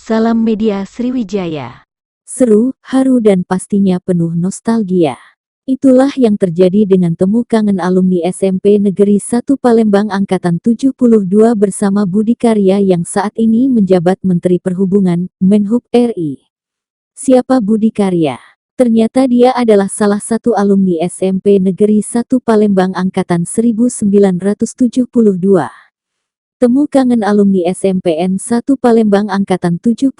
Salam Media Sriwijaya. Seru, haru dan pastinya penuh nostalgia. Itulah yang terjadi dengan temu kangen alumni SMP Negeri 1 Palembang Angkatan 72 bersama Budi Karya yang saat ini menjabat Menteri Perhubungan, Menhub RI. Siapa Budi Karya? Ternyata dia adalah salah satu alumni SMP Negeri 1 Palembang Angkatan 1972. Temu kangen alumni SMPN 1 Palembang Angkatan 72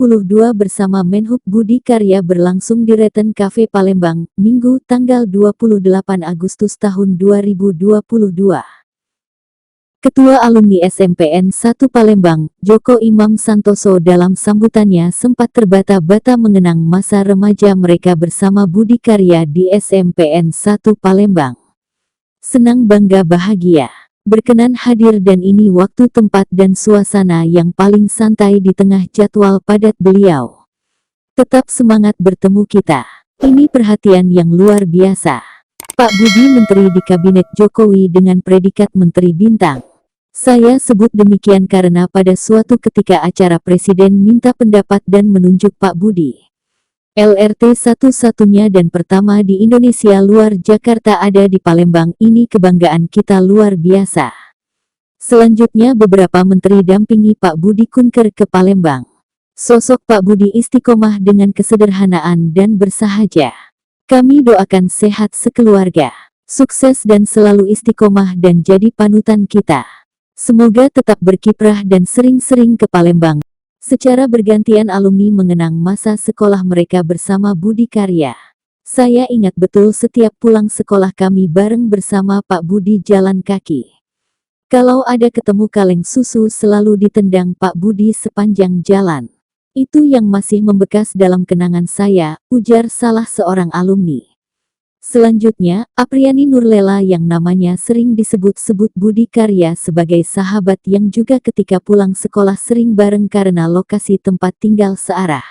bersama Menhub Budi Karya berlangsung di Reten Cafe Palembang, Minggu tanggal 28 Agustus tahun 2022. Ketua alumni SMPN 1 Palembang, Joko Imam Santoso dalam sambutannya sempat terbata-bata mengenang masa remaja mereka bersama Budi Karya di SMPN 1 Palembang. Senang bangga bahagia. Berkenan hadir dan ini waktu tempat dan suasana yang paling santai di tengah jadwal padat beliau. Tetap semangat bertemu kita. Ini perhatian yang luar biasa. Pak Budi Menteri di Kabinet Jokowi dengan predikat Menteri Bintang. Saya sebut demikian karena pada suatu ketika acara Presiden minta pendapat dan menunjuk Pak Budi. LRT satu-satunya dan pertama di Indonesia luar Jakarta ada di Palembang, ini kebanggaan kita luar biasa. Selanjutnya beberapa menteri dampingi Pak Budi kunker ke Palembang. Sosok Pak Budi istiqomah dengan kesederhanaan dan bersahaja. Kami doakan sehat sekeluarga, sukses dan selalu istiqomah dan jadi panutan kita. Semoga tetap berkiprah dan sering-sering ke Palembang. Secara bergantian alumni mengenang masa sekolah mereka bersama Budi Karya. Saya ingat betul setiap pulang sekolah kami bareng bersama Pak Budi jalan kaki. Kalau ada ketemu kaleng susu selalu ditendang Pak Budi sepanjang jalan. Itu yang masih membekas dalam kenangan saya, ujar salah seorang alumni. Selanjutnya, Apriani Nurlela yang namanya sering disebut-sebut Budi Karya sebagai sahabat yang juga ketika pulang sekolah sering bareng karena lokasi tempat tinggal searah.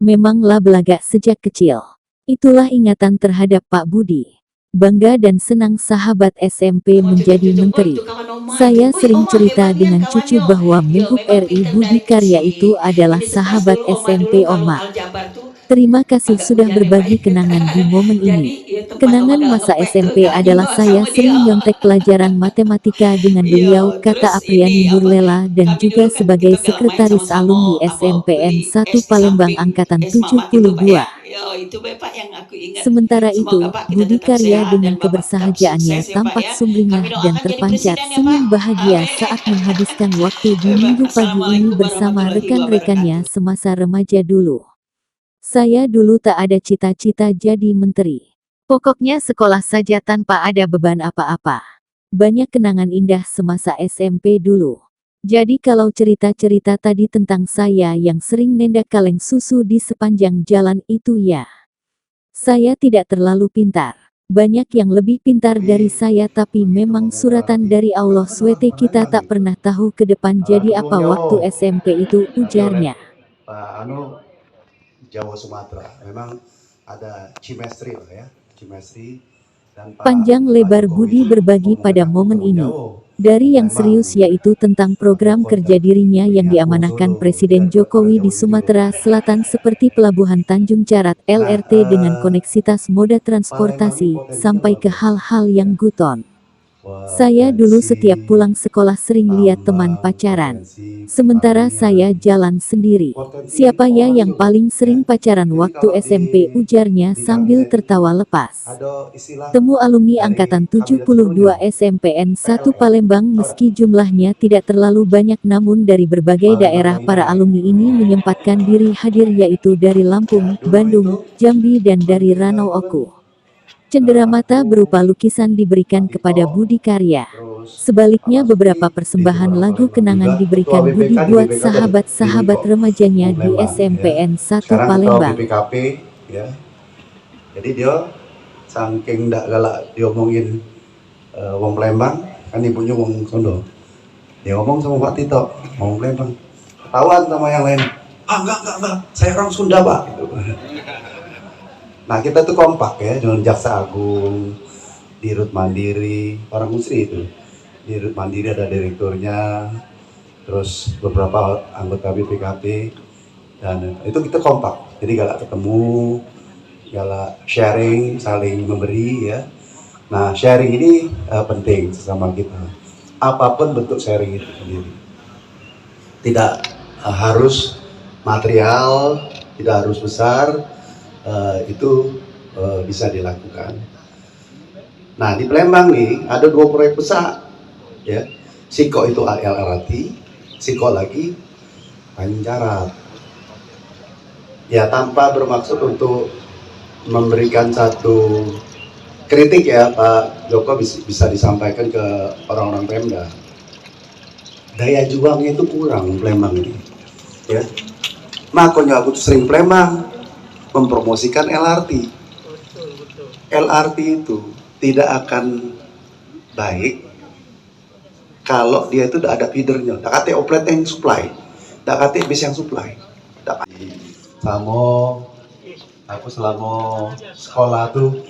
Memanglah belaga sejak kecil. Itulah ingatan terhadap Pak Budi. Bangga dan senang sahabat SMP menjadi menteri. Saya sering cerita dengan cucu bahwa Menhub RI Budi Karya itu adalah sahabat SMP Oma. Terima kasih sudah berbagi kenangan di momen ini. Kenangan masa SMP adalah saya sering nyontek pelajaran matematika dengan beliau, kata Apriani Nurlela dan juga sebagai sekretaris alumni SMPN 1 Palembang Angkatan 72. Sementara itu, Budi Karya dengan kebersahajaannya tampak sumringah dan terpancar senyum bahagia saat menghabiskan waktu di Minggu pagi ini bersama rekan-rekannya semasa remaja dulu. Saya dulu tak ada cita-cita jadi menteri. Pokoknya sekolah saja tanpa ada beban apa-apa. Banyak kenangan indah semasa SMP dulu. Jadi kalau cerita-cerita tadi tentang saya yang sering nendak kaleng susu di sepanjang jalan itu ya. Saya tidak terlalu pintar. Banyak yang lebih pintar dari saya tapi memang suratan dari Allah SWT kita tak pernah tahu ke depan jadi apa waktu SMP itu, ujarnya. Jawa Sumatera memang ada chemistry lah ya, chemistry dan Panjang lebar Budi berbagi pada momen ini. Dari yang serius yaitu tentang program kerja dirinya yang diamanahkan Presiden Jokowi di Sumatera Selatan seperti Pelabuhan Tanjung Carat, LRT dengan koneksitas moda transportasi, sampai ke hal-hal yang guton. Saya dulu setiap pulang sekolah sering lihat teman pacaran. Sementara saya jalan sendiri. Siapa ya yang paling sering pacaran waktu SMP, ujarnya sambil tertawa lepas. Temu alumni Angkatan 72 SMPN 1 Palembang meski jumlahnya tidak terlalu banyak namun dari berbagai daerah para alumni ini menyempatkan diri hadir yaitu dari Lampung, Bandung, Jambi dan dari Ranau Oku. Cenderamata berupa lukisan diberikan kepada Budi Karya. Sebaliknya beberapa persembahan lagu kenangan diberikan Budi buat sahabat-sahabat remajanya di SMPN 1 Palembang. Ya. Jadi dia saking ndak galak diomongin wong Palembang, kan ibunya wong Sondo. Dia ngomong sama Pak Tito, wong Palembang. Ketahuan sama yang lain. Ah enggak, saya orang Sunda, Pak. Gitu. Nah kita tuh kompak ya, dengan Jaksa Agung, Dirut Mandiri, orang Musri itu. Dirut Mandiri ada direkturnya, terus beberapa anggota BPKP. Dan itu kita kompak, jadi galak ketemu, galak sharing, saling memberi ya. Nah, sharing ini penting sesama kita. Apapun bentuk sharing itu sendiri. Tidak harus material, tidak harus besar, itu bisa dilakukan. Nah, di Palembang nih ada 2 proyek besar, ya. Siko itu LRT, Siko lagi Tanjung Jarat. Ya, tanpa bermaksud untuk memberikan satu kritik ya, Pak Joko bisa disampaikan ke orang-orang Pemda. Daya juangnya itu kurang Palembang ini, ya. Makanya aku sering Palembang mempromosikan LRT. LRT itu tidak akan baik kalau dia itu tidak ada feedernya. Tak kate oplet yang supply, tak kate bis yang supply. Aku selama sekolah tuh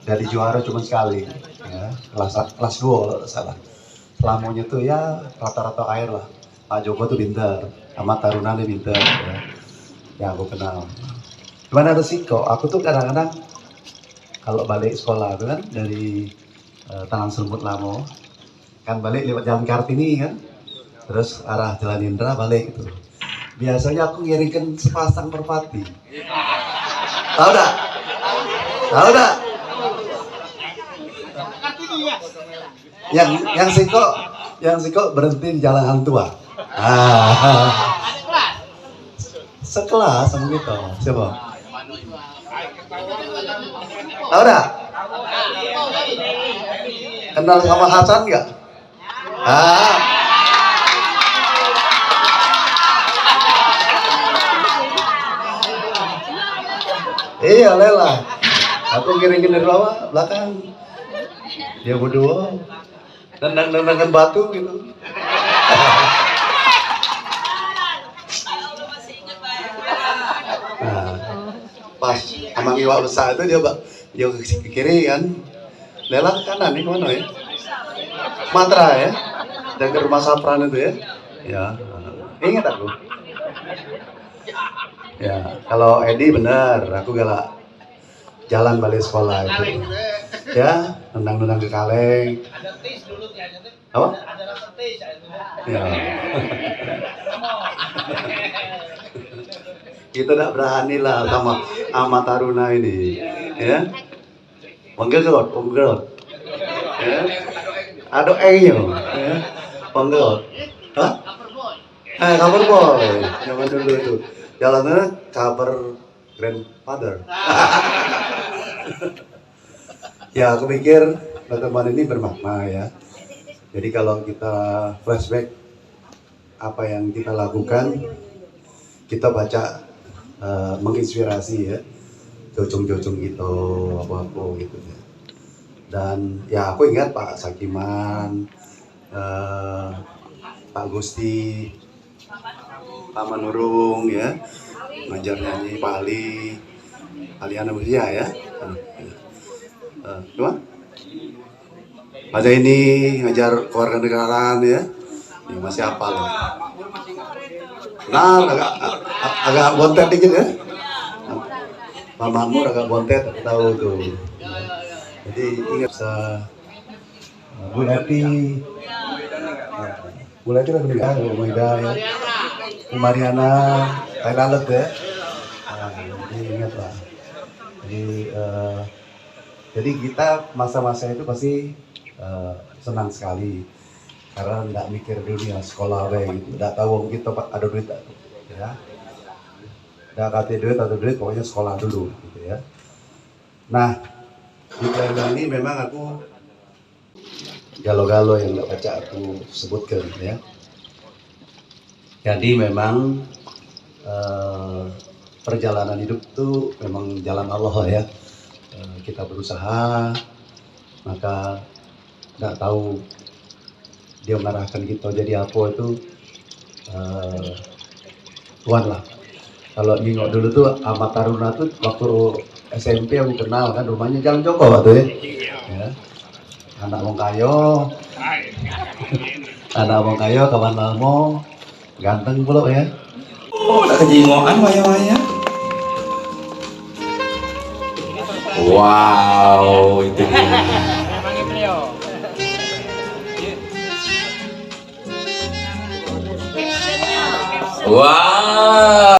dari juara cuma sekali, ya, kelas 2 kalau tidak salah. Selamanya tuh ya rata-rata air lah. Pak Joko tuh pintar, Ahmad Taruna nih pintar, ya. Yang aku kenal. Cuman ada Siko, aku tuh kadang-kadang kalau balik sekolah itu kan dari Taman Serumut Lamo, kan balik lewat Jalan Kartini kan, terus arah Jalan Indra balik itu. Biasanya aku ngiringkan sepasang merpati. Tahu dah? Tahu dah? Yang Siko berhenti di Jalan Hang Tua. Sekelas sama gitu. Siapa? Tahu dah? Kenal sama Hasan nggak? Iya Lela. Aku kirim dari bawah belakang. Dia berdua nendang batu gitu. Nah, pas Amang Iwak besar itu dia ke kiri kan, Lela ke kanan nih kemana ya? Matra ya, dan ke rumah Sapran itu ya. Ya, ingat aku. Ya, kalau Edi bener, aku galak jalan balik sekolah itu. Ya, nendang ke kaleng. Apa? Ya. Kita tidak berani lah sama Taruna ini, ya. Penggegot. Ya. Ada E-nya, ya. Penggegot. Hah? Cover boy. Zaman dulu itu. Jalannya cover grandfather. Ya, aku pikir pertemuan ini bermakna ya. Jadi kalau kita flashback apa yang kita lakukan, kita baca menginspirasi ya, jojong gitu, apa gitu ya. Dan ya aku ingat Pak Sakiman, Pak Gusti, Pak Manurung ya, ngajar nyanyi Pak Ali Anamusia ya. Cuma Pada ini ngajar kewarganegaraan ya, masih hafal. Nah, agak bontet dikit ya. Pak Makmur agak bontet, tahu tuh. Jadi ingat Bu Leti lah meninggal, Bu Maida ya, Bu Mariana, Thailand ya. Jadi ingat lah. Jadi kita masa-masa itu pasti senang sekali karena tidak mikir dunia sekolah gitu, tidak tahu kita ada duit ya, tidak kate duit atau duit pokoknya sekolah dulu gitu ya. Nah di Palembang ini memang aku galo-galo yang nggak baca aku sebutkan ya. Jadi memang perjalanan hidup itu memang jalan Allah ya. Kita berusaha, maka nggak tahu dia mengarahkan kita jadi apa itu Tuhan lah. Kalau nengok dulu tuh Ahmad Taruna tuh waktu SMP aku kenal kan, rumahnya Jalan Joko waktu ya. Anak wong kayo, kawan lamo, ganteng pula ya. Tak kejingokan waya-waya. Wow, itu dia. Wow.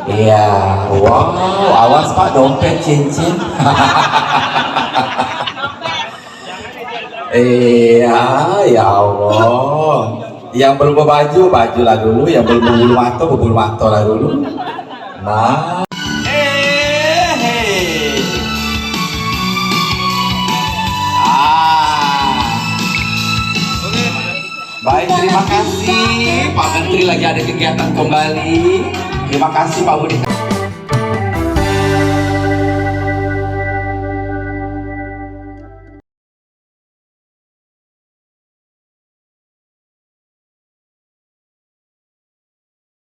Iya, wow, awas Pak, dompet cincin. Iya, ya Allah. Yang belum berbaju, bajulah dulu. Yang belum berbulu mato lah dulu. Nah. Baik, terima kasih Pak Menteri lagi ada kegiatan kembali. Terima kasih Pak Budi.